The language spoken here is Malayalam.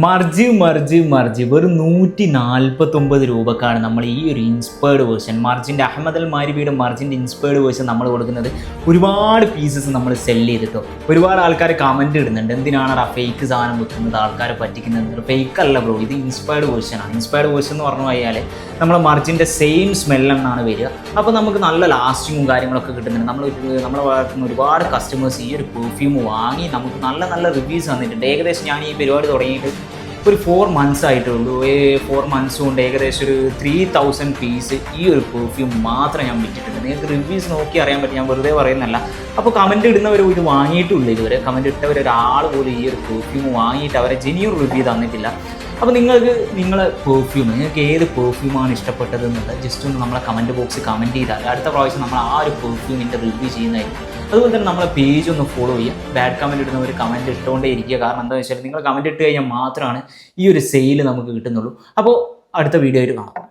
മർജി വെറും 149 രൂപക്കാണ് നമ്മൾ ഈ ഒരു ഇൻസ്പയർഡ് വേർഷൻ മർജിൻ്റെ അഹമ്മദ് അൽ മാരിബിയുടെ മർജിൻ്റെ ഇൻസ്പയർഡ് വേർഷൻ നമ്മൾ കൊടുക്കുന്നത്. ഒരുപാട് പീസസ് നമ്മൾ സെല് ചെയ്തിട്ടോ. ഒരുപാട് ആൾക്കാർ കമൻറ്റ് ഇടുന്നുണ്ട്, എന്തിനാണ് ആ ഫേക്ക് സാധനം വെക്കുന്നത്, ആൾക്കാരെ പറ്റിക്കുന്നത്. ഫേക്ക് അല്ല ബ്രോ, ഇത് ഇൻസ്പയർഡ് വേർഷനാണ്. ഇൻസ്പയർഡ് വേർഷൻ എന്ന് പറഞ്ഞു കഴിഞ്ഞാൽ നമ്മളെ മർജിൻ്റെ സെയിം സ്മെല്ലെന്നാണ് വരിക. അപ്പോൾ നമുക്ക് നല്ല ലാസ്റ്റിങ്ങും കാര്യങ്ങളൊക്കെ കിട്ടുന്നുണ്ട്. നമ്മളെ ഭാഗത്തു നിന്ന് ഒരുപാട് കസ്റ്റമേഴ്സ് ഈ ഒരു പെർഫ്യൂം വാങ്ങി നമുക്ക് നല്ല നല്ല റിവ്യൂസ് തന്നിട്ടുണ്ട്. ഏകദേശം ഞാൻ ഈ പരിപാടി തുടങ്ങിയിട്ട് ഒരു 4 മന്ത്സ് ആയിട്ടുള്ളൂ. 4 മന്ത്സ് കൊണ്ട് ഏകദേശം ഒരു 3000 പീസ് ഈ ഒരു പെർഫ്യൂം മാത്രം ഞാൻ വിറ്റിട്ടുണ്ട്. നിങ്ങൾക്ക് റിവ്യൂസ് നോക്കി അറിയാൻ പറ്റും, ഞാൻ വെറുതെ പറയുന്നല്ല. അപ്പോൾ കമൻറ്റ് ഇടുന്നവർ ഇത് വാങ്ങിയിട്ടില്ല, ഇതുവരെ കമൻറ്റ് ഇട്ടവർ ഒരാൾ പോലും ഈ ഒരു പെർഫ്യൂം വാങ്ങിയിട്ട് അവരെ ജെന്യൂൻ റിവ്യൂ തന്നിട്ടില്ല. അപ്പോൾ നിങ്ങളെ പെർഫ്യൂം, നിങ്ങൾക്ക് ഏത് പെർഫ്യൂമാണ് ഇഷ്ടപ്പെട്ടത് എന്നുള്ളത് ജസ്റ്റ് ഒന്ന് നമ്മളെ കമൻറ്റ് ബോക്സിൽ കമൻറ്റ് ചെയ്താൽ അടുത്ത പ്രാവശ്യം നമ്മൾ ആ ഒരു പെർഫ്യൂമിൻ്റെ റിവ്യൂ ചെയ്യുന്നതായിരിക്കും. അതുപോലെ തന്നെ നമ്മളെ പേജ് ഒന്ന് ഫോളോ ചെയ്യുക. ബാഡ് കമൻറ്റ് ഇടുന്നവർ കമൻറ്റ് ഇട്ടുകൊണ്ടേ ഇരിക്കുക. കാരണം എന്താണെന്ന് വെച്ചാൽ നിങ്ങൾ കമൻറ്റ് ഇട്ട് കഴിഞ്ഞാൽ മാത്രമാണ് ഈ ഒരു സെയിൽ നമുക്ക് കിട്ടുന്നുള്ളൂ. അപ്പോൾ അടുത്ത വീഡിയോ ആയിട്ട് കാണാം.